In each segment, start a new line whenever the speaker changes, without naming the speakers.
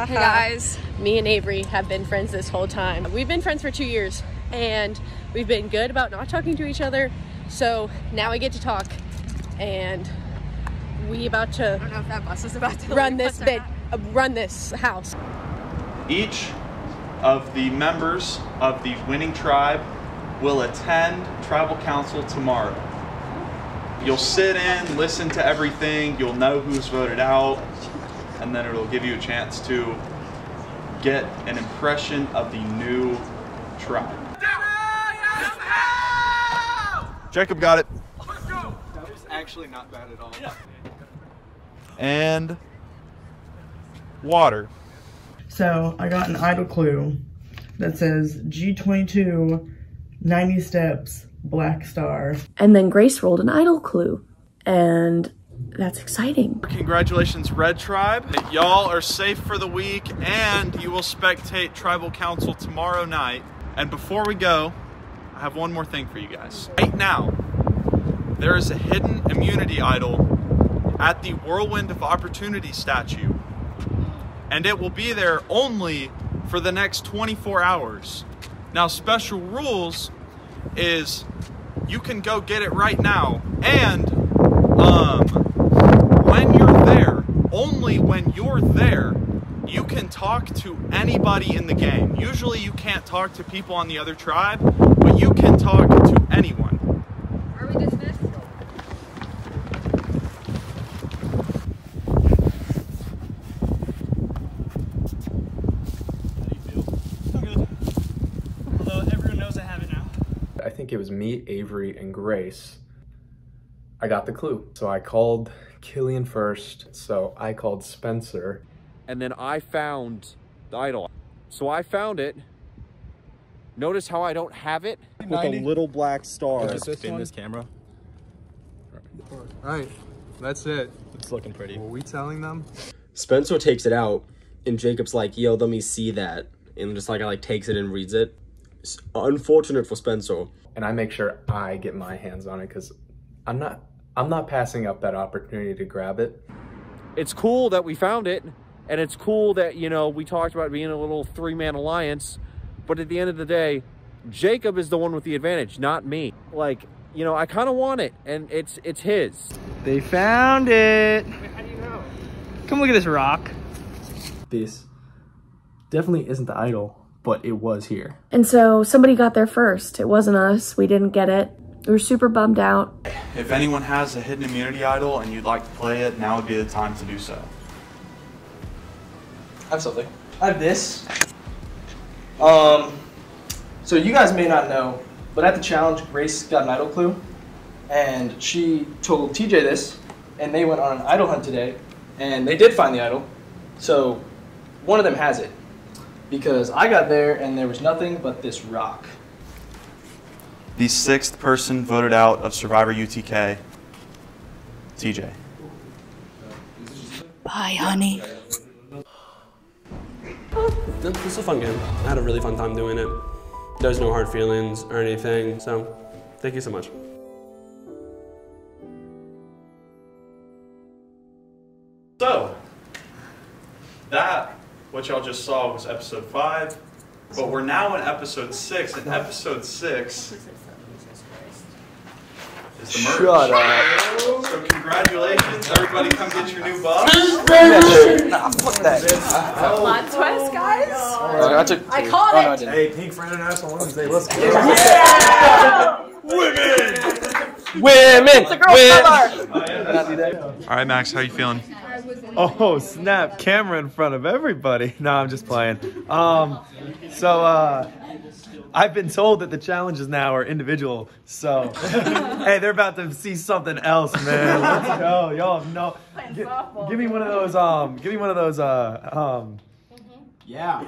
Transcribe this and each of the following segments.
Hey guys.
Me and Avery have been friends this whole time. We've been friends for 2 years and we've been good about not talking to each other. So now we get to talk and we about to
I don't know if that bus is about to
run this house.
Each of the members of the winning tribe will attend tribal council tomorrow. You'll sit in, listen to everything, you'll know who's voted out, and then it'll give you a chance to get an impression of the new tribe. Jacob got it.
That was actually not bad at all.
And water.
So I got an idle clue that says G22, 90 steps, black star.
And then Grace rolled an idle clue, and that's exciting.
Congratulations, Red Tribe. Y'all are safe for the week, and you will spectate Tribal Council tomorrow night. And before we go, I have one more thing for you guys. Right now, there is a hidden immunity idol at the Whirlwind of Opportunity statue, and it will be there only for the next 24 hours. Now, special rules is you can go get it right now, and when you're there, only when you're there, you can talk to anybody in the game. Usually you can't talk to people on the other tribe, but you can talk to anyone.
Are we dismissed?
I think it was me, Avery, and Grace. I got the clue. So I called Killian first, so I called Spencer.
And then I found the idol. So I found it. Notice how I don't have it? With a little black star.
Just spin this camera. All right, that's it. It's looking pretty. Were we telling them?
Spencer takes it out, and Jacob's like, yo, let me see that. And just like takes it and reads it. It's unfortunate for Spencer.
And I make sure I get my hands on it because I'm not passing up that opportunity to grab it.
It's cool that we found it, and it's cool that, you know, we talked about being a little three-man alliance, but at the end of the day, Jacob is the one with the advantage, not me. Like, you know, I kind of want it, and it's his.
They found it.
Wait, how do you know?
Come look at this rock.
This definitely isn't the idol, but it was here.
And so somebody got there first. It wasn't us. We didn't get it. We were super bummed out.
If anyone has a hidden immunity idol and you'd like to play it, now would be the time to do so.
I have something. I have this. So you guys may not know, but at the challenge, Grace got an idol clue, and she told TJ this, and they went on an idol hunt today, and they did find the idol. So one of them has it, because I got there and there was nothing but this rock.
The 6th person voted out of Survivor UTK, TJ.
Bye, honey.
This is a fun game. I had a really fun time doing it. There's no hard feelings or anything, so thank you so much.
So, that, what y'all just saw, was episode 5, but we're now in episode 6, and episode 6 is the merch.
Shut up.
So congratulations, everybody come get your new buff.
Nah, fuck that.
Plot twist, guys?
I
called it.
Hey, Pink for International Women's Day, let's go.
Yeah!
Women!
Women!
All right, Max, how you feeling?
Oh, snap. Camera in front of everybody. No, I'm just playing. I've been told that the challenges now are individual. So, hey, they're about to see something else, man. Let's go. Y'all have no. Give me one of those,
Yeah.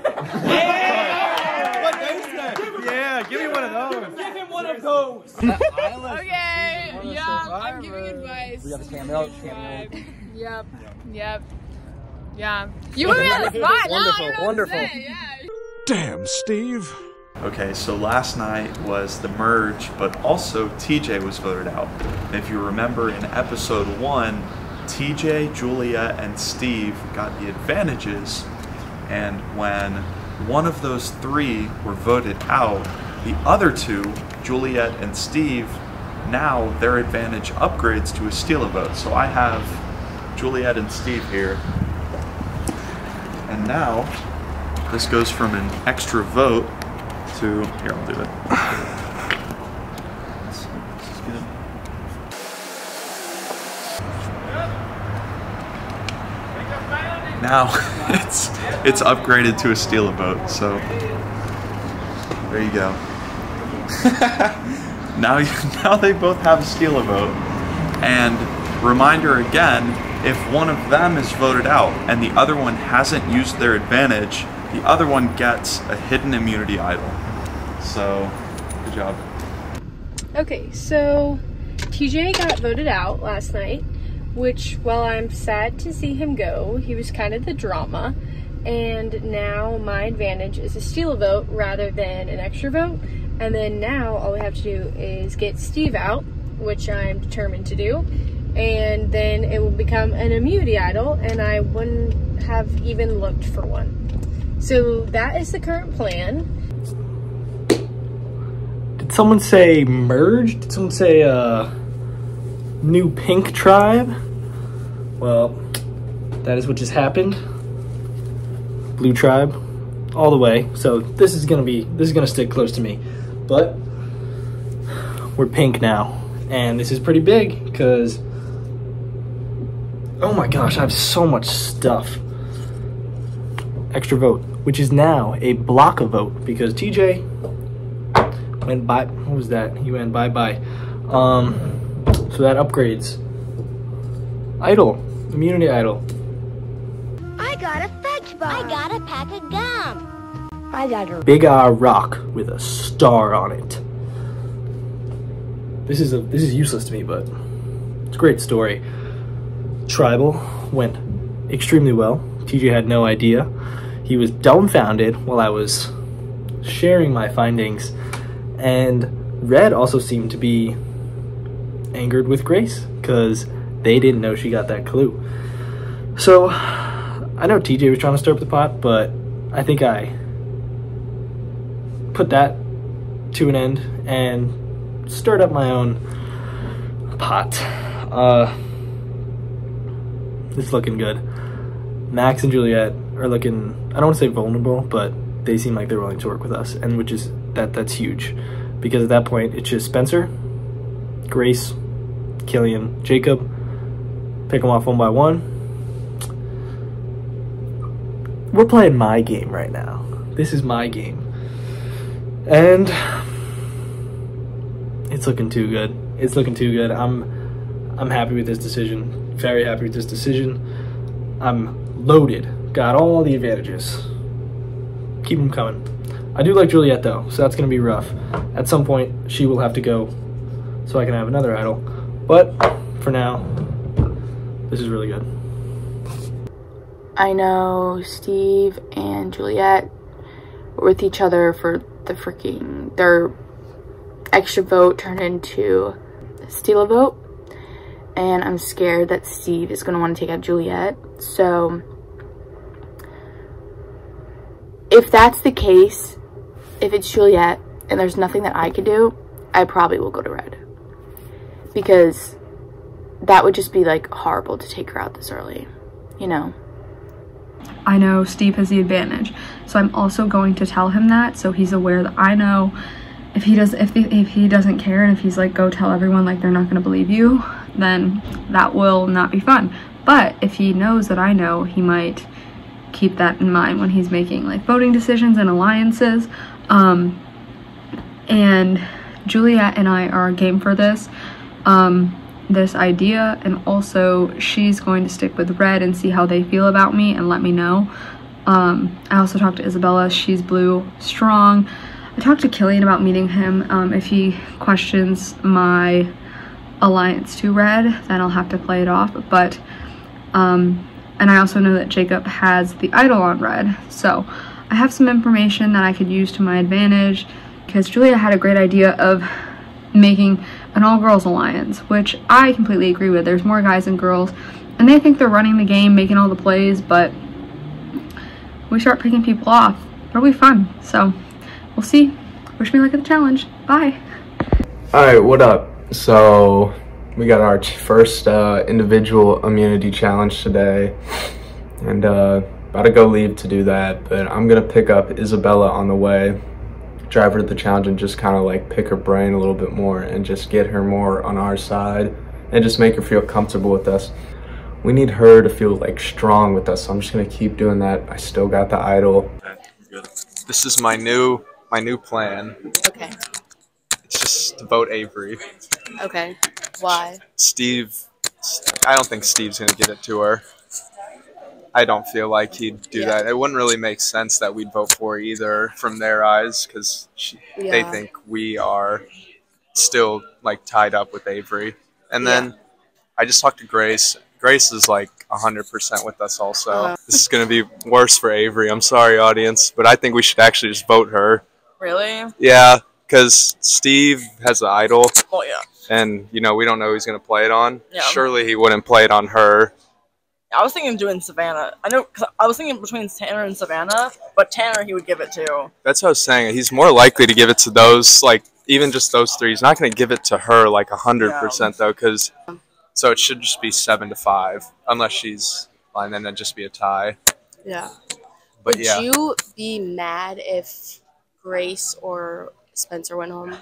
What they said. Yeah, give me one of those.
Give him one of those.
Okay, yeah, I'm giving advice.
We got the camera.
Yep. Yeah. You put me on the spot now.
Wonderful.
Yeah.
Damn, Steve.
Okay, so last night was the merge, but also TJ was voted out. And if you remember in episode 1, TJ, Julia, and Steve got the advantages, And when one of those 3 were voted out, the other 2, Juliet and Steve, now their advantage upgrades to a steal a vote. So I have Juliet and Steve here. And now this goes from an extra vote to, here, I'll do it. This is good. Now it's upgraded to a steal a vote, so there you go. now they both have a steal a vote. And reminder again, if one of them is voted out and the other one hasn't used their advantage, the other one gets a hidden immunity idol. So, good job.
Okay, so TJ got voted out last night, which, while I'm sad to see him go, he was kind of the drama, and now my advantage is a steal a vote rather than an extra vote. And then now all we have to do is get Steve out, which I'm determined to do, and then it will become an immunity idol, and I wouldn't have even looked for one. So that is the current plan.
Did someone say merge? Did someone say new pink tribe? Well, that is what just happened. Blue tribe, all the way. So this is gonna stick close to me. But we're pink now, and this is pretty big because, oh my gosh, I have so much stuff. Extra vote, which is now a block a vote because TJ went by. What was that? He went bye-bye. So that upgrades. Idol, immunity idol.
I got a fudge bar. I got a pack of gum. I got a
Big R rock with a star on it. This is useless to me, but it's a great story. Tribal went extremely well. TJ had no idea. He was dumbfounded while I was sharing my findings, and Red also seemed to be angered with Grace because they didn't know she got that clue. So I know TJ was trying to stir up the pot, but I think I put that to an end and stirred up my own pot. It's looking good. Max and Juliet are looking, I don't want to say vulnerable, but they seem like they're willing to work with us, and which is that's huge, because at that point it's just Spencer, Grace, Killian, Jacob. Pick them off one by one. We're playing my game right now. This is my game, and it's looking too good. It's looking too good. I'm happy with this decision. Very happy with this decision. I'm loaded. Got all the advantages. Keep them coming. I do like Juliet though, so that's gonna be rough. At some point, she will have to go so I can have another idol. But for now, this is really good.
I know Steve and Juliet were with each other for their extra vote turned into steal a vote. And I'm scared that Steve is going to want to take out Juliet. So if that's the case, if it's Juliet and there's nothing that I could do, I probably will go to Red. Because that would just be like horrible to take her out this early, you know?
I know Steve has the advantage, so I'm also going to tell him that, so he's aware that I know. If he doesn't care, and if he's like, go tell everyone, like, they're not going to believe you, then that will not be fun. But if he knows that I know, he might keep that in mind when he's making like voting decisions and alliances. And Juliet and I are game for this idea, and also she's going to stick with Red and see how they feel about me and let me know. I also talked to Isabella. She's blue strong. I talked to Killian about meeting him. If he questions my alliance to Red, then I'll have to play it off. But and I also know that Jacob has the idol on Red, so I have some information that I could use to my advantage, because Julia had a great idea of making an all-girls alliance, which I completely agree with. There's more guys than girls, and they think they're running the game, making all the plays, but we start picking people off, it'll be fun. So we'll see. Wish me luck at the challenge. Bye.
All right, what up? So we got our first individual immunity challenge today, and about to go leave to do that, but I'm gonna pick up Isabella on the way, drive her to the challenge, and just kind of like pick her brain a little bit more and just get her more on our side and just make her feel comfortable with us. We need her to feel like strong with us, so I'm just gonna keep doing that. I still got the idol.
This is my new plan.
Okay.
It's just to vote Avery.
Okay. Why?
Steve, I don't think Steve's gonna give it to her. I don't feel like he'd do that. It wouldn't really make sense that we'd vote for her either from their eyes, because they think we are still like tied up with Avery. And then I just talked to Grace. Grace is like 100% with us also. This is going to be worse for Avery. I'm sorry, audience, but I think we should actually just vote her.
Really?
Yeah, because Steve has an idol.
Oh, yeah.
And, you know, we don't know who he's going to play it on.
Yeah.
Surely he wouldn't play it on her.
I was thinking of doing Savannah. I know, cause I was thinking between Tanner and Savannah, but Tanner he would give it to.
That's what I was saying. He's more likely to give it to those, like, even just those three. He's not going to give it to her like 100% though, because so it should just be 7-5, unless she's fine, then it'd just be a tie.
Yeah.
But
would you be mad if Grace or Spencer went home?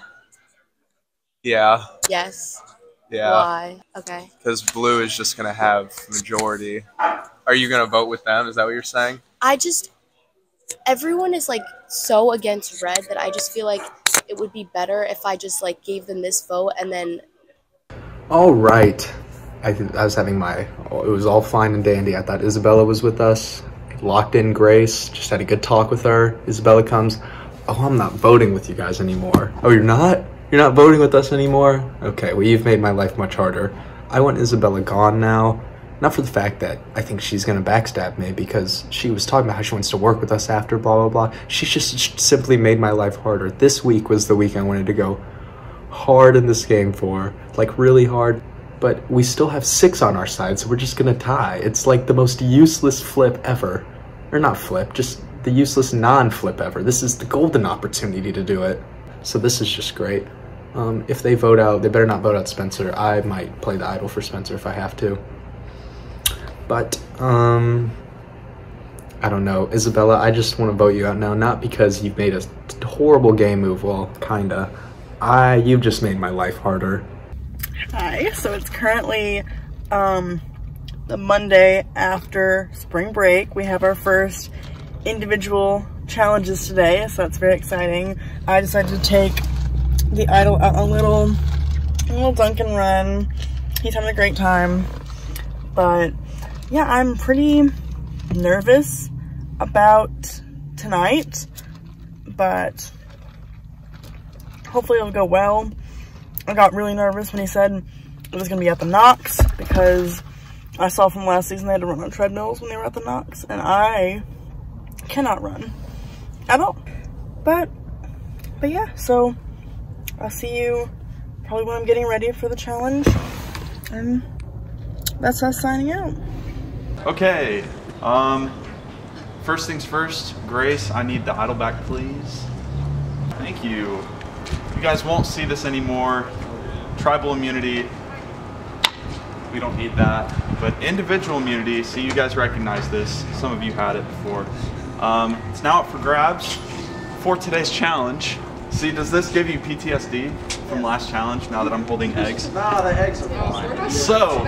Yeah.
Yes.
Yeah.
Why? Okay.
Because Blue is just going to have majority. Are you going to vote with them? Is that what you're saying?
Everyone is like so against Red that I just feel like it would be better if I just like gave them this vote and then.
All right. I was having it was all fine and dandy. I thought Isabella was with us. Locked in Grace. Just had a good talk with her. Isabella comes. Oh, I'm not voting with you guys anymore. Oh, you're not? You're not voting with us anymore? Okay, well, you've made my life much harder. I want Isabella gone now. Not for the fact that I think she's going to backstab me, because she was talking about how she wants to work with us after, blah, blah, blah. She's just simply made my life harder. This week was the week I wanted to go hard in this game for, like really hard. But we still have 6 on our side, so we're just going to tie. It's like the most useless flip ever. Or not flip, just the useless non-flip ever. This is the golden opportunity to do it. So this is just great. If they vote out, they better not vote out Spencer. I might play the idol for Spencer if I have to. But, I don't know. Isabella, I just want to vote you out now. Not because you've made a horrible game move. Well, kinda. You've just made my life harder.
Hi, so it's currently the Monday after spring break. We have our first individual challenges today, so that's very exciting. I decided to take the idol out a little Dunkin' run. He's having a great time, but yeah, I'm pretty nervous about tonight, but hopefully it'll go well. I got really nervous when he said it was gonna be at the Knox, because I saw from last season they had to run on treadmills when they were at the Knox, and I cannot run at all. But yeah, so I'll see you probably when I'm getting ready for the challenge, and that's us signing out.
Okay, first things first, Grace, I need the idol back, please. Thank you. You guys won't see this anymore. Tribal immunity, we don't need that. But individual immunity, see, you guys recognize this. Some of you had it before. It's now up for grabs for today's challenge. See, does this give you PTSD from last challenge now that I'm holding eggs?
Nah, the eggs are fine.
So,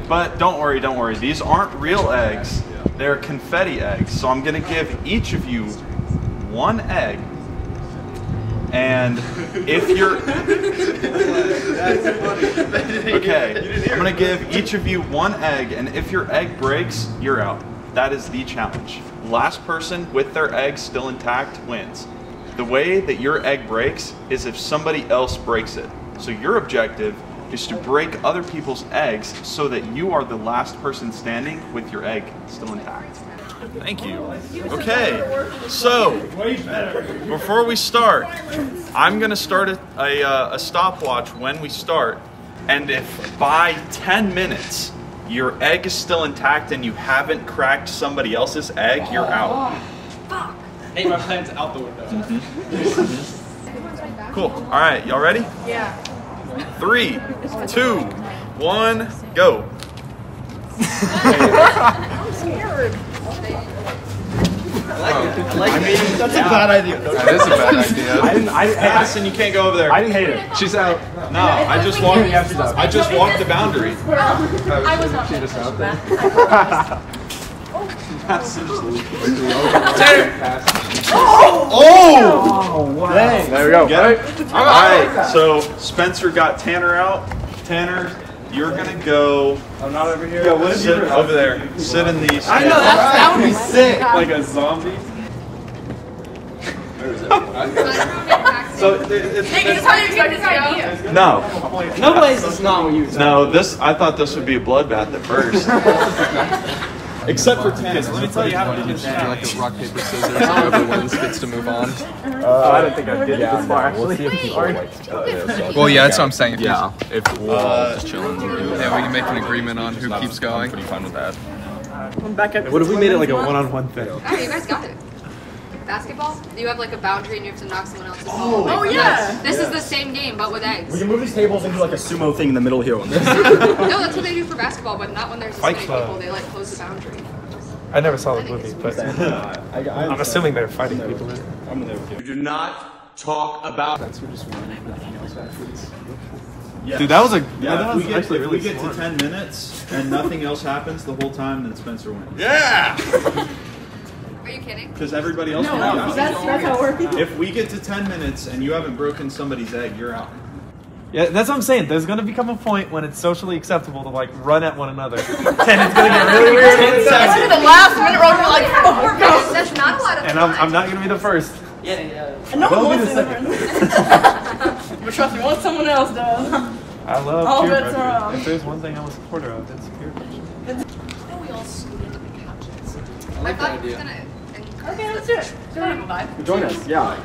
but don't worry. These aren't real eggs. They're confetti eggs. So I'm gonna give each of you 1 egg. And if you're... Okay, I'm gonna give each of you 1 egg, and if your egg breaks, you're out. That is the challenge. Last person with their egg still intact wins. The way that your egg breaks is if somebody else breaks it. So your objective is to break other people's eggs so that you are the last person standing with your egg still intact. Thank you. Okay, so before we start, I'm gonna start a stopwatch when we start, and if by 10 minutes your egg is still intact and you haven't cracked somebody else's egg, you're out.
Fuck. Hey, my plan's out the window.
Cool. All right, y'all ready?
Yeah.
3, 2, 1, go.
I'm scared.
I mean, that's a bad idea.
That is a bad idea. Madison, you can't go over there.
I didn't hate it. She's out.
No, I just walked the boundary.
I was not
She just out there.
Oh!
Wow. There we go.
Get it? All right, so Spencer got Tanner out. Tanner, you're gonna go.
I'm not over here.
Yeah, what is sit over there? Sit in these.
I know that would be sick. Like a zombie.
So no.
No place is not what you said.
No, I thought this would be a bloodbath at first. Except for Tanner.
Let me tell you how to do
like a rock, paper, scissors, whoever wins gets to move on.
I didn't think I did this far, actually.
Well, yeah, that's what I'm saying. If we're all just chilling, yeah, we can make an agreement on who keeps going. I'm pretty fine with that.
I'm back at.
What if we made it like a one-on-one thing?
Oh, you guys got it. Basketball? You have like a boundary and you have to knock someone else's ball.
Oh yeah!
This is the same game, but with eggs.
We can move these tables into like a sumo thing in the middle here on this.
No, that's what they do for basketball, but not when there's so many people. They like close the boundary.
I never saw the movie, but I'm assuming they're fighting people.
I'm there with you. Do not talk about.
Dude, that was a actually really. If we get to 10 minutes and nothing else happens the whole time, then Spencer wins. Yeah.
Are you kidding?
Because everybody else.
No, that's how it works.
If we get to 10 minutes and you haven't broken somebody's egg, you're out.
Yeah, that's what I'm saying. There's gonna become a point when it's socially acceptable to like run at one another, and it's gonna get really weird.
It's gonna be the last minute where we're like, oh,
that's not a lot of
And I'm not gonna be the first.
Yeah. And no one wants to be the first. But trust me, once someone else does.
I love
all
peer
bets are
pressure.
off.
If there's one thing I'm a supporter of, it's peer pressure.
We all scoot into the couches.
I like that idea.
Okay, let's do it.
Join us. Yeah.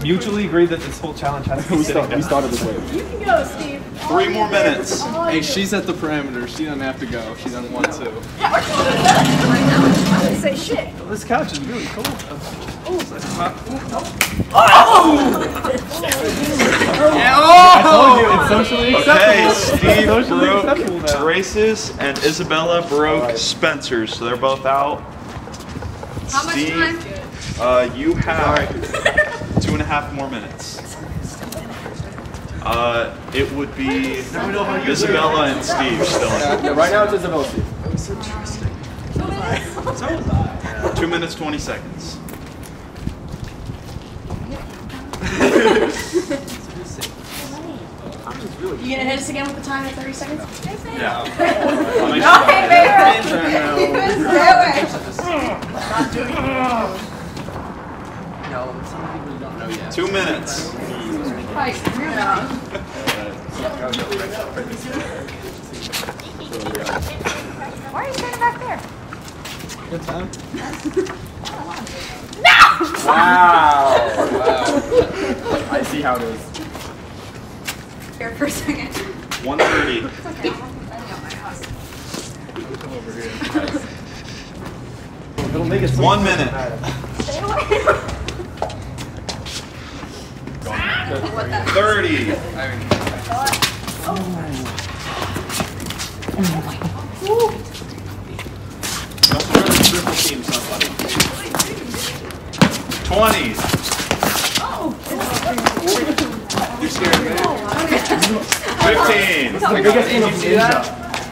Mutually agreed that this whole challenge has to be sitting down.
We started this way.
You can go, Steve.
3 more minutes.
Hey, she's at the perimeter. She doesn't have to go. She doesn't want to.
Yeah, we're cool with that. Right now, I didn't say shit.
This couch is really cool. I told you, it's socially acceptable.
Okay, Steve broke Grace's and Isabella broke Spencer's, so they're both out.
How much time?
You have 2.5 more minutes. It would be Isabella and Steve still.
Yeah, right now it's Isabella Steve.
That was interesting. 2 minutes, 20 seconds.
You gonna hit us again with the time at 30 seconds?
Yeah.
Okay, not doing it.
No, some people don't know yet.
2 minutes.
Why are you standing back there?
Good time.
No!
Wow. I see how it is.
Here for a second.
1:30.
It's okay. I'm at my house.
Come over here.
It'll make it
1 minute.
Stay away.
30. Don't try to triple team somebody. 20. You scared me? 15.
The biggest thing of Asia.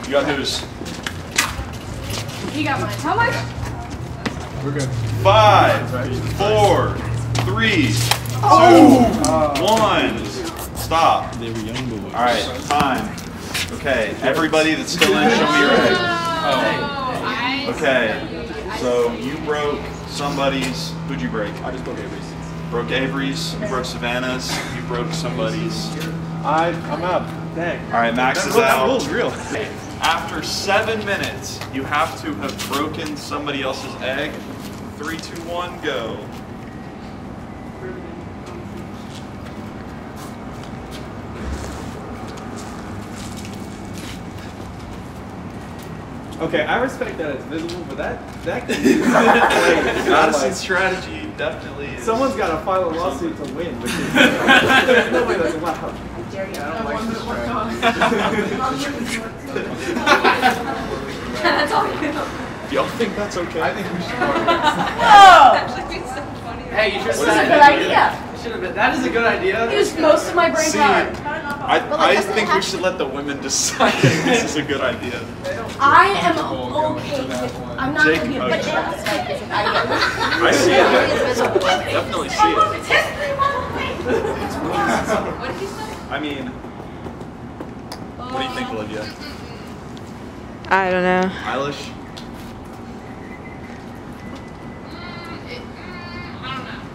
You got who's?
You got mine. How much?
We're good.
5, 4, 3, 2, 1. Stop.
They were young boys.
All right, time. Okay, everybody that's still in, show me your egg. Okay, so you broke somebody's. Who'd you break?
I just broke Avery's.
Broke Avery's. You broke Savannah's. You broke somebody's.
I'm out. Dang.
All right, Max is
That
out.
rule's real.
After 7 minutes, you have to have broken somebody else's egg. 3, 2, 1, go.
Okay, I respect that it's visible, but that can be
Madison's strategy definitely is.
Someone's got to file a lawsuit to win, which is there's no way that's allowed.
I don't like this
That's all.
Y'all think that's okay? I think we should.
Hey, you should
This is a good idea.
That is a good idea.
Use most of my brain power.
I think we should let the women decide if this is a good idea.
I am okay with. I'm not going to be a bitch.
I see it. Definitely see it.
What did you say?
I mean, what do you think, Olivia?
I don't know.
Eilish?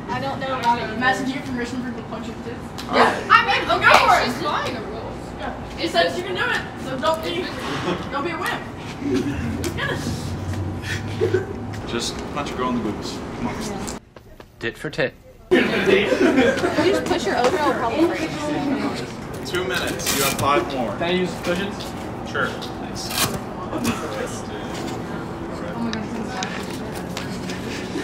I don't know about it. Madison, do you have permission for the punch of tits?
Yeah. I mean,
Go
okay,
for it.
she's following the rules.
Yeah. It says you can do it, so don't be a wimp.
Just punch a girl in the boobs. Come on.
Tit for tit.
You just push your overall probably for
2 minutes. You have 5 more.
Can I use cushions?
Sure. Nice.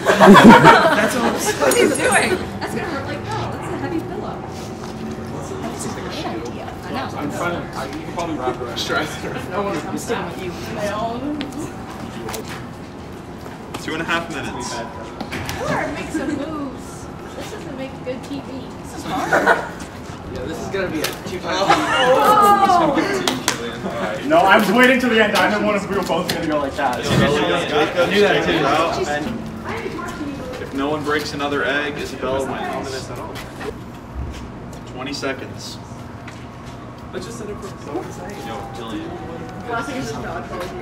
That's what he's doing. That's gonna hurt like hell. That's a heavy pillow. I know.
I'm trying to. You can probably wrap it around. No one. I'm sticking with you.
2.5 minutes.
Or make some moves. This doesn't make good TV. This is hard.
Yeah, this is gonna be a 2 times.
No, I was waiting till the end. I didn't want to. We were both gonna go like that.
I knew that too. If no one breaks another egg, Isabella wins. 20 seconds.
Let's just set it for someone saying.
Yo, Jillian.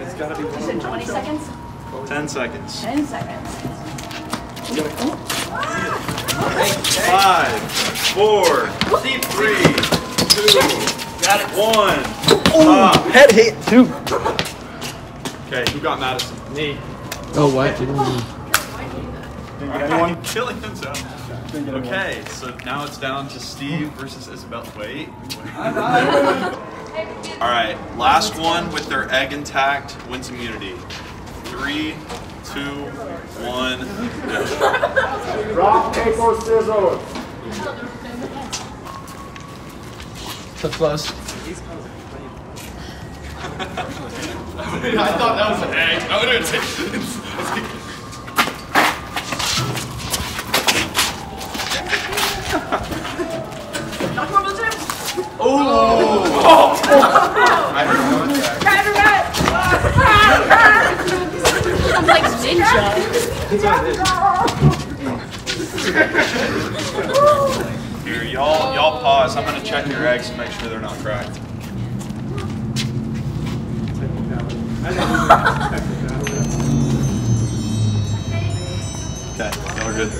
It's gotta be.
You said 20 seconds?
10 seconds.
10 seconds.
5, 4, 3, 2, 1.
Head hit 2.
Okay, who got Madison?
Me.
Oh, what?
Anyone? Jillian's out. Okay, so now it's down to Steve versus Isabella. Wait. Alright, last one with their egg intact wins immunity. 3, 2, 1, go.
Rock, paper, scissors.
So close.
I thought that was an egg. I would have taken it. Oh! I heard
I'm like ninja.
Here, y'all pause. I'm gonna check your eggs to make sure they're not cracked. Okay, y'all are good.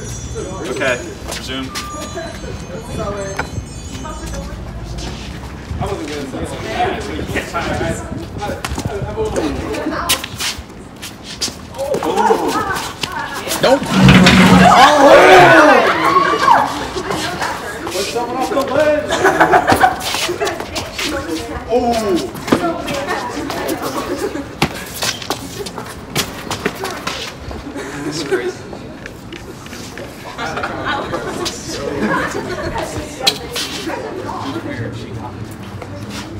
Okay, resume.
I wasn't gonna say
Nope.
Put someone off the lens.
This is crazy.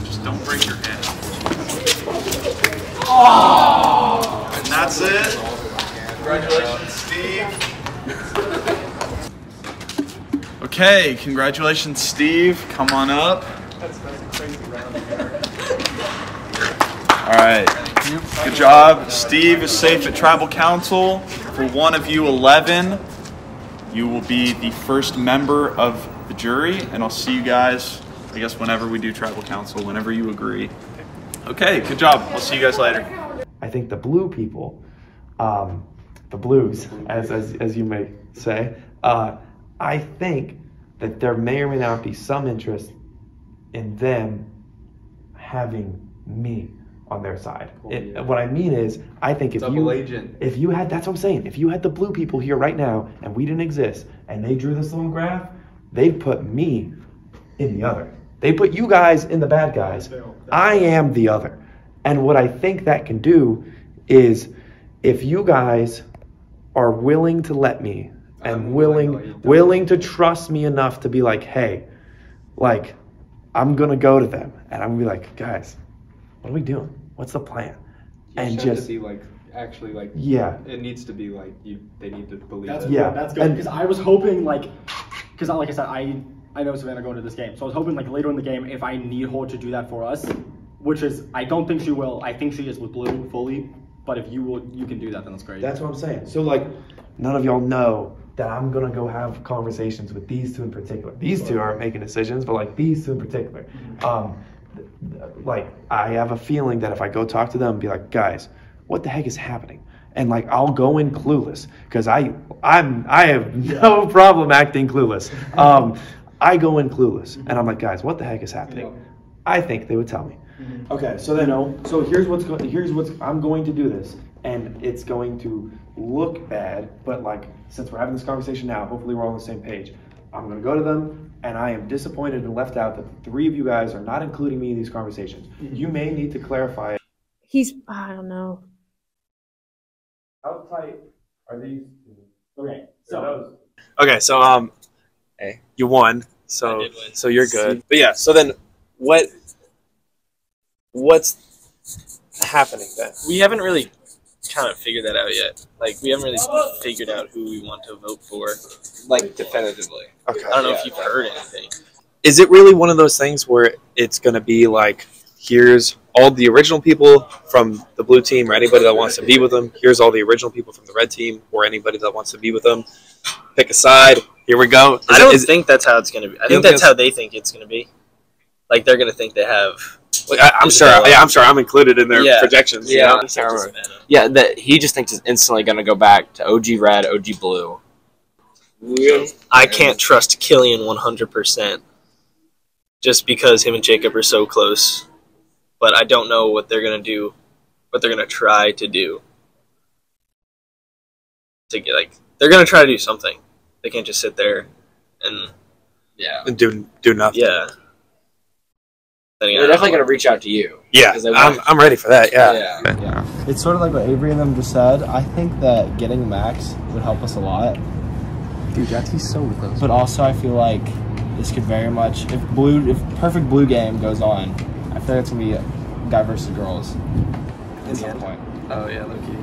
Just don't break your hand. Oh! And that's it. Congratulations, Steve. Okay, congratulations, Steve. Come on up.
That's a crazy round here.
All right. Good job. Steve is safe at Tribal Council. For one of you 11, you will be the first member of the jury, and I'll see you guys, I guess, whenever we do Tribal Council, whenever you agree. Okay, good job. I'll see you guys later.
I think the blue people, the blues, as you may say, I think that there may or may not be some interest in them having me on their side. What I mean is, I think if you had, that's what I'm saying, if you had the blue people here right now and we didn't exist and they drew this little graph, they'd put me in the other. They put you guys in the bad guys. I am the other. And what I think that can do
is if you guys are willing to let me and willing to trust me enough to be like, hey, like, I'm gonna go to them and I'm gonna be like, guys, what are we doing? What's the plan? And just
be like, actually, like,
yeah,
it needs to be like they need to believe
that's
it.
Yeah, that's good, because I was hoping, like, because like I said, I know Savannah going to this game, so I was hoping like later in the game, if I need her to do that for us, which is, I don't think she will. I think she is with Blue fully, but if you will, you can do that, then that's great.
That's what I'm saying. So like, none of y'all know that I'm gonna go have conversations with these two in particular. These two aren't making decisions, but like these two in particular. Like, I have a feeling that if I go talk to them and be like, guys, what the heck is happening? And like, I'll go in clueless, because I have no problem acting clueless. I go in clueless and I'm like, guys, what the heck is happening? I think they would tell me. Okay, so then, so here's what's I'm going to do this, and it's going to look bad, but like, since we're having this conversation now, hopefully we're all on the same page. I'm gonna go to them, and I am disappointed and left out that the three of you guys are not including me in these conversations. You may need to clarify.
I don't know.
How tight are these?
Okay,
Okay, so hey, you won, so you're good. But yeah, so then what's happening then?
We haven't really kind of figured that out yet. Like, we haven't really figured out who we want to vote for, like, definitively.
Okay.
I don't know if you've heard anything.
Is it really one of those things where it's going to be like, here's all the original people from the blue team or anybody that wants to be with them, here's all the original people from the red team or anybody that wants to be with them, pick a side, here we go?
I don't think that's how it's going to be. I think that's how they think it's going to be. Like, they're going to think they have...
Like, I'm sure I'm included in their projections.
Yeah,
you know?
Yeah, that he just thinks it's instantly going to go back to OG Red, OG Blue.
I can't trust Killian 100%, just because him and Jacob are so close. But I don't know what they're going to do, what they're going to try to do. To get, like, they're going to try to do something. They can't just sit there and
do nothing.
Yeah.
They're definitely going to reach out to you.
Yeah, I'm ready for that, yeah.
It's sort of like what Avery and them just said. I think that getting Max would help us a lot.
Dude, Jackie's so with us.
But also, I feel like this could very much, if perfect blue game goes on, I feel like it's going to be guy versus girls at some point.
Oh, yeah, low-key.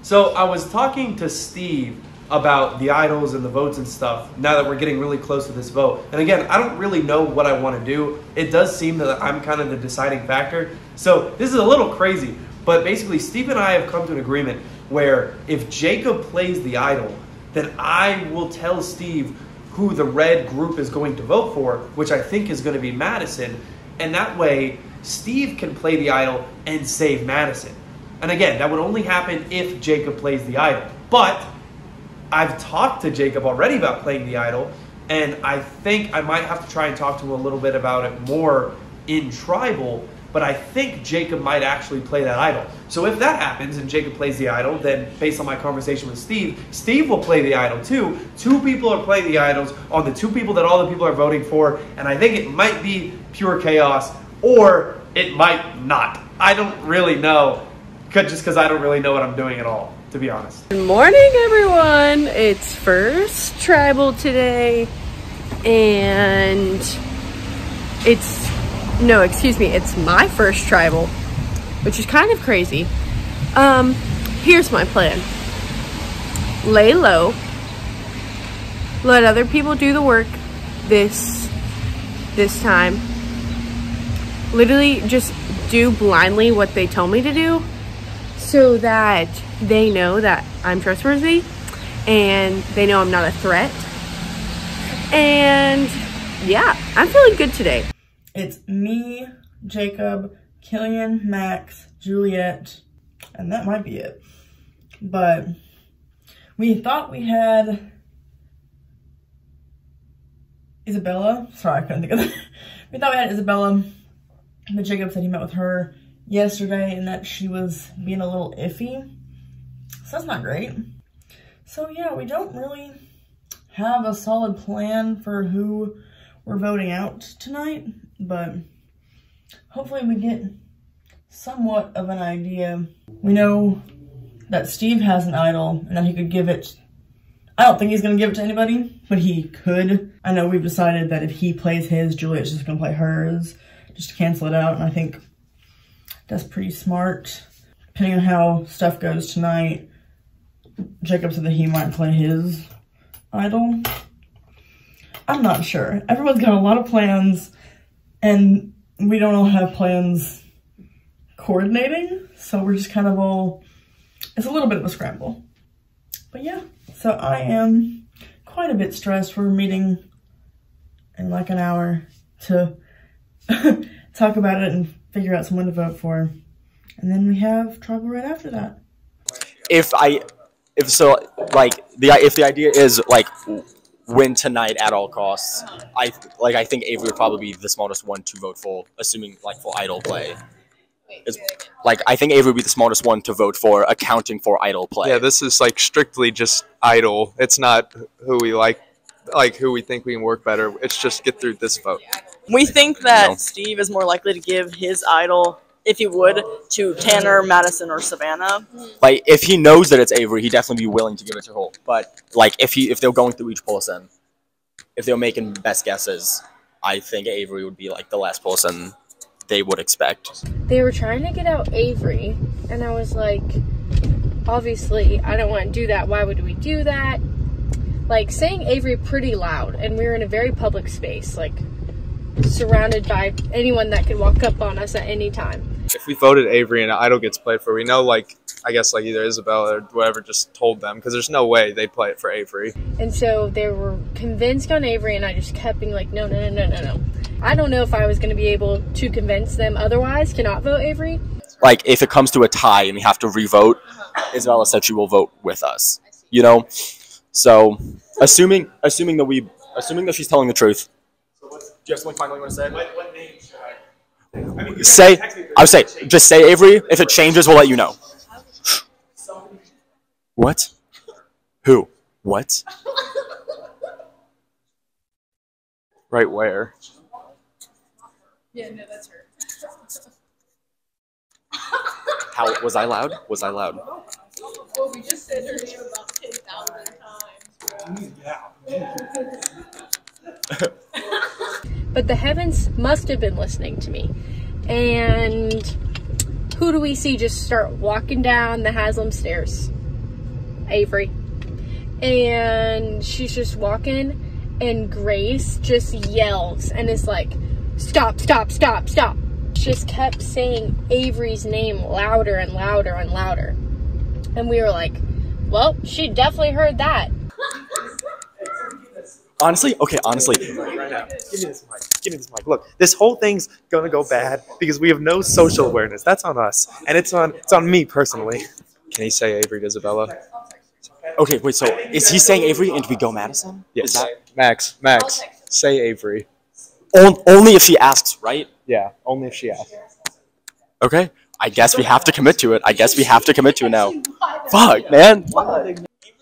So I was talking to Steve about the idols and the votes and stuff now that we're getting really close to this vote. And again, I don't really know what I want to do. It does seem that I'm kind of the deciding factor. So this is a little crazy, but basically Steve and I have come to an agreement where if Jacob plays the idol, then I will tell Steve who the red group is going to vote for, which I think is going to be Madison. And that way Steve can play the idol and save Madison. And again, that would only happen if Jacob plays the idol. But I've talked to Jacob already about playing the idol, and I think I might have to try and talk to him a little bit about it more in Tribal, but I think Jacob might actually play that idol. So if that happens and Jacob plays the idol, then based on my conversation with Steve, Steve will play the idol too. Two people are playing the idols on the two people that all the people are voting for, and I think it might be pure chaos, or it might not. I don't really know, just because I don't really know what I'm doing at all, to be honest.
Good morning, everyone. It's first Tribal today, and it's my first Tribal, which is kind of crazy. Here's my plan. Lay low. Let other people do the work this time. Literally just do blindly what they tell me to do, so that they know that I'm trustworthy and they know I'm not a threat. And yeah, I'm feeling good today.
It's me, Jacob, Killian, Max, Juliet, and that might be it. But we thought we had Isabella. Sorry, I couldn't think of that. We thought we had Isabella, but Jacob said he met with her yesterday and that she was being a little iffy. So that's not great. So yeah, we don't really have a solid plan for who we're voting out tonight, but hopefully we get somewhat of an idea. We know that Steve has an idol and that he could give it. I don't think he's going to give it to anybody, but he could. I know we've decided that if he plays his, Juliet's just going to play hers, just to cancel it out, and I think that's pretty smart. Depending on how stuff goes tonight, Jacob said that he might play his idol. I'm not sure. Everyone's got a lot of plans, and we don't all have plans coordinating, so we're just kind of all, it's a little bit of a scramble. But yeah, so I am quite a bit stressed. We're meeting in like an hour to talk about it and figure out someone to vote for. And then we have tribal right after that.
If the idea is like win tonight at all costs, I think Avery would probably be the smartest one to vote for, assuming like for idol play. I think Avery would be the smartest one to vote for, accounting for idol play.
Yeah, this is like strictly just idol. It's not who we like who we think we can work better. It's just get through this vote.
We think that Steve is more likely to give his idol, if he would, to Tanner, Madison, or Savannah.
Like, if he knows that it's Avery, he'd definitely be willing to give it to her. But like, if they're going through each person, if they're making best guesses, I think Avery would be like the last person they would expect.
They were trying to get out Avery, and I was like, obviously, I don't want to do that. Why would we do that? Like, saying Avery pretty loud, and we were in a very public space, like, surrounded by anyone that could walk up on us at any time.
If we voted Avery and an idol gets played for, we know, like, I guess, like, either Isabella or whoever just told them, because there's no way they'd play it for Avery.
And so they were convinced on Avery, and I just kept being like, no. I don't know if I was going to be able to convince them otherwise to not vote Avery.
Like, if it comes to a tie and we have to re-vote, Isabella said she will vote with us. You know? So, assuming that she's telling the truth. Do you have something final you want to say? What name should I would say, just say Avery. If it changes, we'll let you know. What? Who? What?
Right where?
Yeah, no, that's her.
How was I loud? Was I loud?
Well, we just said her name about 10,000 times.
But the heavens must have been listening to me. And who do we see just start walking down the Haslam stairs? Avery. And she's just walking, and Grace just yells and is like, stop, stop, stop, stop. Just kept saying Avery's name louder and louder and louder. And we were like, well, she definitely heard that.
Honestly.
Right now. Give me this mic. Look, this whole thing's gonna go bad because we have no social awareness. That's on us. And it's on me personally. Can he say Avery to Isabella?
Okay, wait, so is he saying Avery and we go Madison?
Yes. Max, say Avery.
Only if she asks, right?
Yeah, only if she asks.
Okay, I guess we have to commit to it. Now. Fuck, man.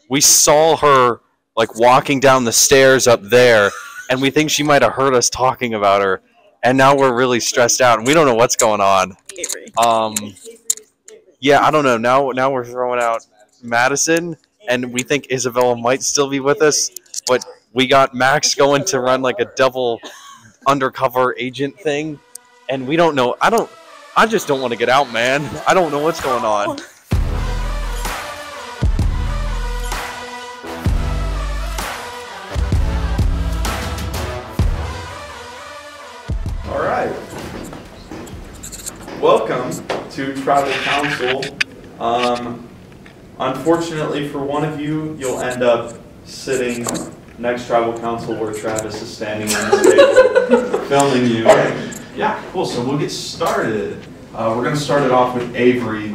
We saw her, like, walking down the stairs up there, and we think she might have heard us talking about her, and now we're really stressed out, and we don't know what's going on. Yeah, I don't know. Now we're throwing out Madison, and we think Isabella might still be with us, but we got Max going to run like a double undercover agent thing, and we don't know. I just don't want to get out, man. I don't know what's going on. All right. Welcome to Tribal Council. Unfortunately for one of you, you'll end up sitting next Tribal Council where Travis is standing on the table filming you. Yeah, cool. So we'll get started. We're going to start it off with Avery.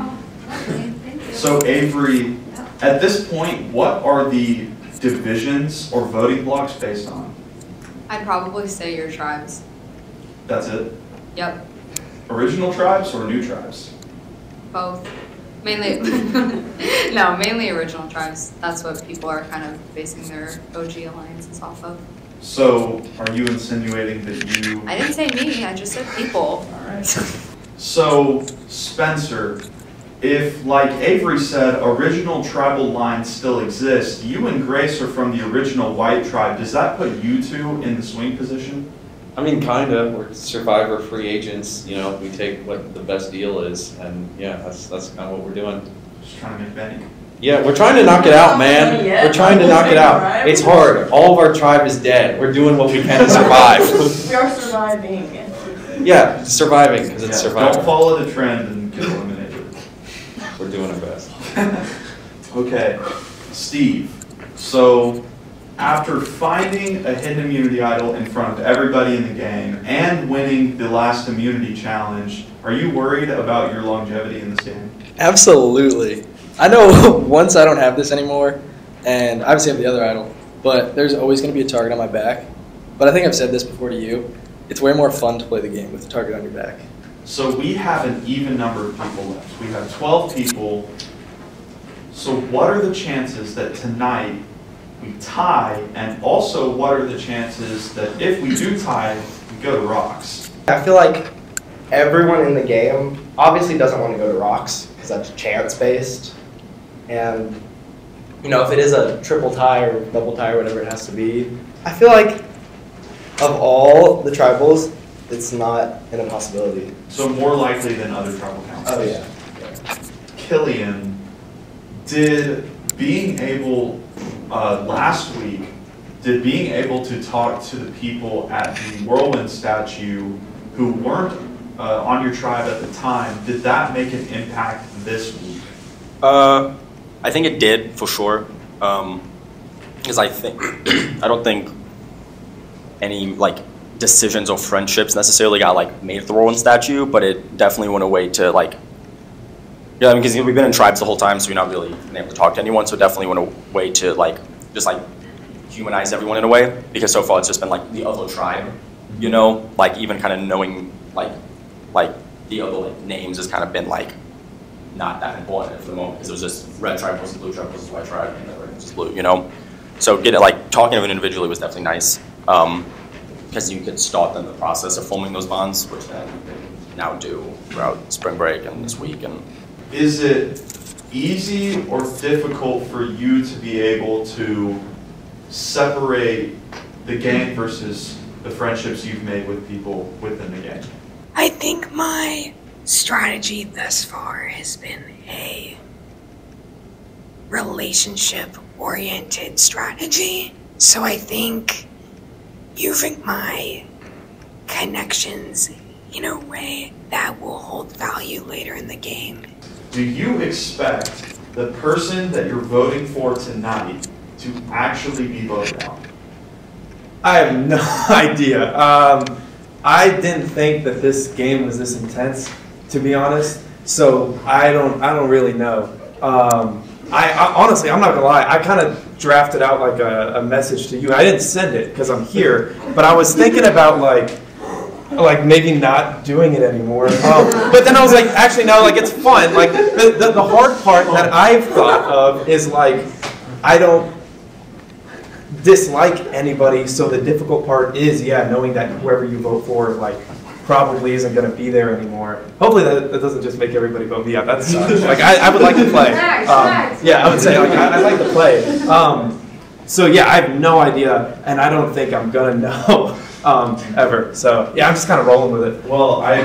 So Avery, at this point, what are the divisions or voting blocks based on?
I'd probably say your tribes.
That's it?
Yep.
Original tribes or new tribes?
Both. Mainly, mainly original tribes. That's what people are kind of basing their OG alliances off of.
So, are you insinuating that you...
I didn't say me, I just said people.
Alright.
So, Spencer, if, like Avery said, original tribal lines still exist, you and Grace are from the original white tribe. Does that put you two in the swing position?
I mean, kinda. We're survivor free agents. You know, we take what the best deal is, and yeah, that's kind of what we're doing.
Just trying to make Benny.
Yeah, we're trying to knock it out, man. We're trying to knock it out. It's hard. All of our tribe is dead. We're doing what we can to survive.
We are surviving.
Yeah, surviving because it's surviving.
Don't follow the trend and get eliminated.
We're doing our best.
Okay, Steve. So, after finding a hidden immunity idol in front of everybody in the game and winning the last immunity challenge, are you worried about your longevity in this game?
Absolutely. I know once I don't have this anymore, and obviously I have the other idol, but there's always going to be a target on my back. But I think I've said this before to you. It's way more fun to play the game with a target on your back.
So we have an even number of people left. We have 12 people. So what are the chances that tonight we tie, and also what are the chances that if we do tie, we go to rocks?
I feel like everyone in the game obviously doesn't want to go to rocks because that's chance-based. And, you know, if it is a triple tie or double tie or whatever it has to be, I feel like of all the tribals, it's not an impossibility.
So more likely than other tribal councils.
Oh, yeah.
Killian, did being able, last week, did being able to talk to the people at the Whirlwind statue who weren't on your tribe at the time, did that make an impact this week?
I think it did, for sure. Because I don't think any like decisions or friendships necessarily got like made at the Whirlwind statue, but it definitely went away to like, yeah, I mean, because we've been in tribes the whole time, so we're not really been able to talk to anyone, so it definitely went away to like, just like humanize everyone in a way, because so far it's just been like the other tribe, you know, like even kind of knowing like the other like names has kind of been like not that important for the moment, because it was just red tribe versus blue tribe versus white tribe, and then red versus blue, you know. So like talking to them individually was definitely nice, because you could start then the process of forming those bonds, which then you can now do throughout spring break and this week. And
is it easy or difficult for you to be able to separate the game versus the friendships you've made with people within the game?
I think my strategy thus far has been a relationship-oriented strategy. So I think using my connections in a way that will hold value later in the game.
Do you expect the person that you're voting for tonight to actually be voted out?
I have no idea. I didn't think that this game was this intense, to be honest. So I don't really know. I honestly, I'm not gonna lie. I kind of drafted out like a message to you. I didn't send it because I'm here, but I was thinking about like maybe not doing it anymore. But then I was like, actually no, like it's fun. Like the hard part that I've thought of is like I don't dislike anybody, so the difficult part is knowing that whoever you vote for like probably isn't going to be there anymore. Hopefully that doesn't just make everybody vote me out. That sucks. Like I would like to play. Yeah, I would say like I like to play. So yeah, I have no idea, and I don't think I'm gonna know ever. So yeah, I'm just kind of rolling with it.
Well, I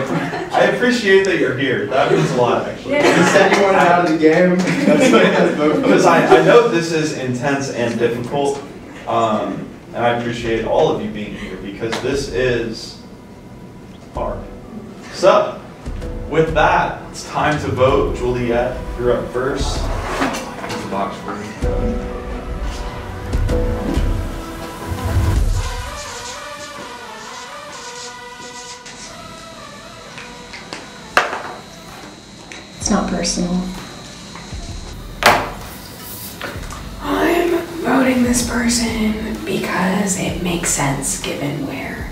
appreciate that you're here. That means a lot, actually.
You said you wanted out of the game. That's what I voted.
Because I know this is intense and difficult, and I appreciate all of you being here because this is hard. So, with that, it's time to vote. Juliet, you're up first. There's a box for you.
It's not personal.
I'm voting this person because it makes sense given where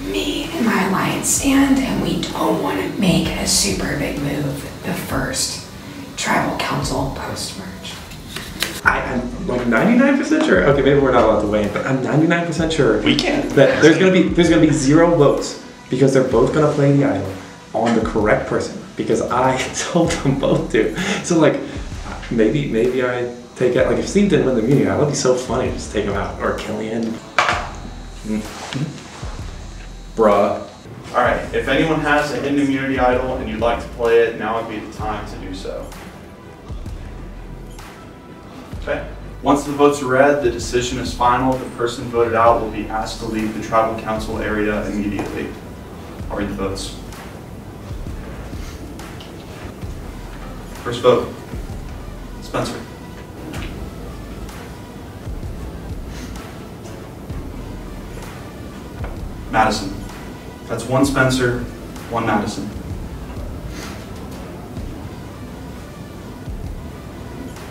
me and my alliance stand, and we don't want to make a super big move the first tribal council post-merge.
I'm like 99% sure. Okay, maybe we're not allowed to weigh in, but I'm 99% sure
we can.
That there's gonna be 0 votes because they're both gonna play the idol,
on the correct person because I told them both to. So like, maybe I take it. Like if Steve didn't win the immunity, that would be so funny to just take him out, or Killian. Bruh.
All right, if anyone has a hidden immunity idol and you'd like to play it, now would be the time to do so. Okay. Once the votes are read, the decision is final. The person voted out will be asked to leave the tribal council area immediately. I'll read the votes. First vote, Spencer. Madison. That's one Spencer, one Madison.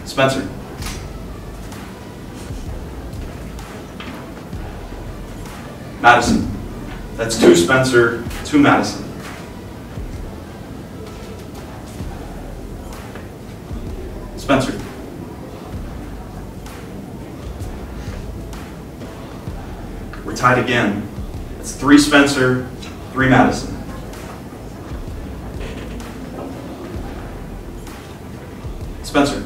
Spencer. Madison. That's two Spencer, two Madison. Spencer. We're tied again. It's three Spencer, three Madison. Spencer.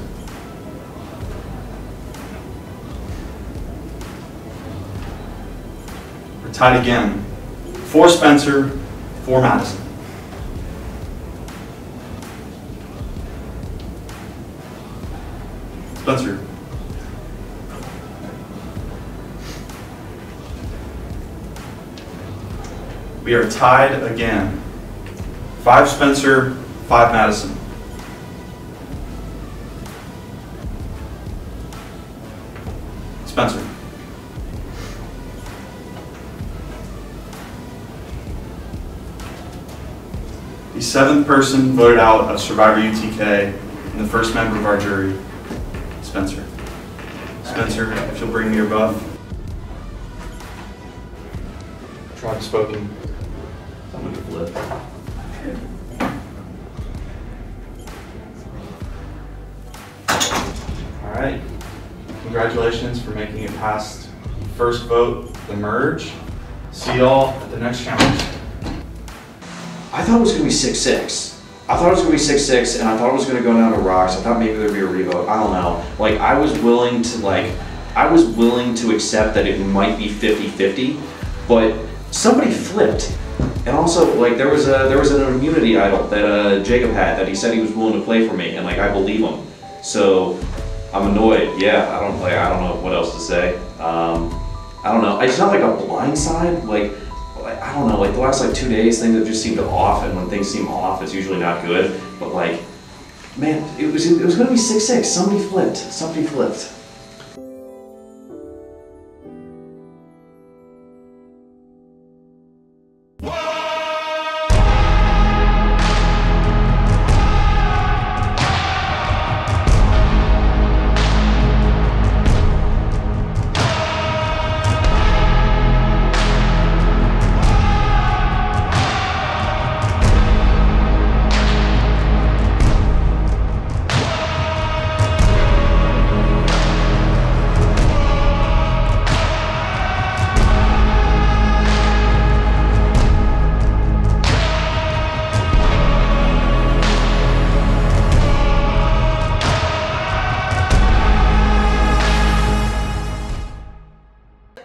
We're tied again. Four Spencer, four Madison. Spencer. We are tied again. Five Spencer, five Madison. Spencer. The seventh person voted out of Survivor UTK and the first member of our jury, Spencer. Spencer, if you'll bring me your buff.
Tribe spoken.
Someone to flip. All right. Congratulations for making it past first vote, the merge. See y'all at the next challenge.
I thought it was going to be 6-6. I thought it was going to be 6-6, and I thought it was going to go down to rocks. I thought maybe there'd be a revote. I don't know. Like, I was willing to accept that it might be 50-50, but somebody flipped. And also, like, there was an immunity idol that Jacob had that he said he was willing to play for me, and like, I believe him. So I'm annoyed. Yeah, I don't know what else to say. I don't know. It's not like a blind side. Like, I don't know, like the last 2 days, things have just seemed off, and when things seem off, it's usually not good. But like, man, it was gonna be 6-6. Somebody flipped.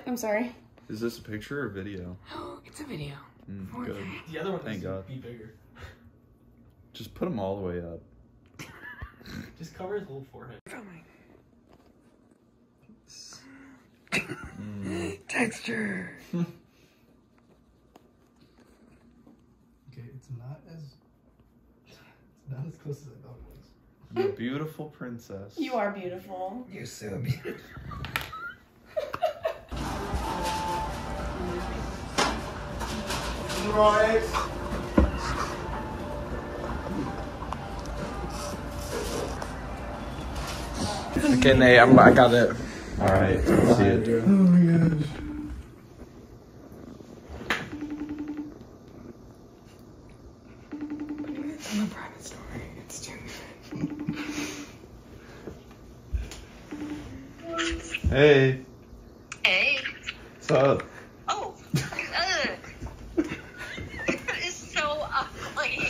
I'm sorry.
Is this a picture or video?
It's a video.
Good.
The other one
Thank God.
Be bigger.
Just put them all the way up.
Just cover his whole forehead.
Texture.
Okay, it's not as close as I thought it was.
You beautiful princess.
You are beautiful.
You're so beautiful.
Right.
Okay, Nate, I got it.
All right, see it.
Oh my gosh.
It's a private story. It's too good.
Hey.
Hey.
What's up?
Oh. It's so ugly.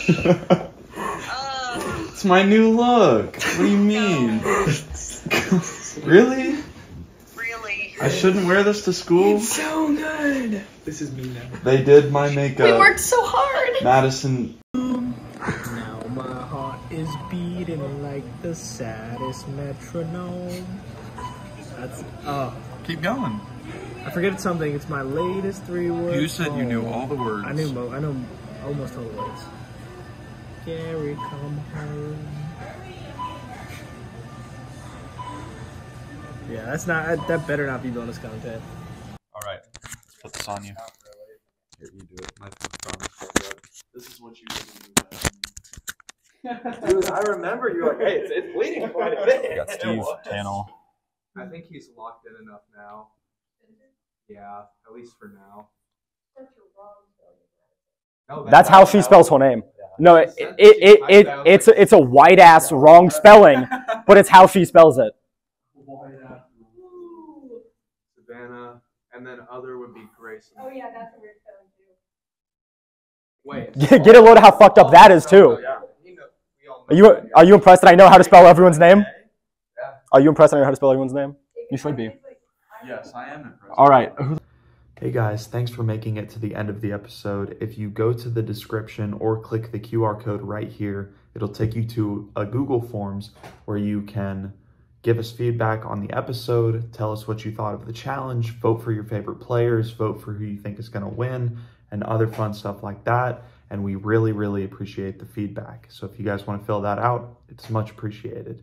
It's my new look. What do you mean? Really?
Really?
I shouldn't wear this to school?
It's so good. This is me now.
They did my makeup.
We worked so hard.
Madison.
Now my heart is beating like the saddest metronome. That's
Keep going.
I forget something. It's my latest 3 words.
You said you knew all the words.
I know almost all the words. Gary, come home. Yeah, that's not. That better not be bonus content.
All right, let's put this on you. Here, you do it. This is what you
Dude, I remember you were like, hey, it's bleeding quite a bit.
We got Steve Tannell.
I think he's locked in enough now. Yeah, at least for now. No,
That's how she spells her name. No, it's a white ass wrong spelling, but it's how she spells it.
Savannah, and then other would be Grayson.
Oh yeah, that's a weird spelling too.
Wait.
Get a load of how fucked up that is too. Are you impressed that I know how to spell everyone's name? Are you impressed that I know how to spell everyone's name? You should be.
Yes, I am impressed.
All right.
Hey guys, thanks for making it to the end of the episode. If you go to the description or click the QR code right here, it'll take you to a Google Forms where you can give us feedback on the episode, tell us what you thought of the challenge, vote for your favorite players, vote for who you think is going to win, and other fun stuff like that. And we really, really appreciate the feedback. So if you guys want to fill that out, it's much appreciated.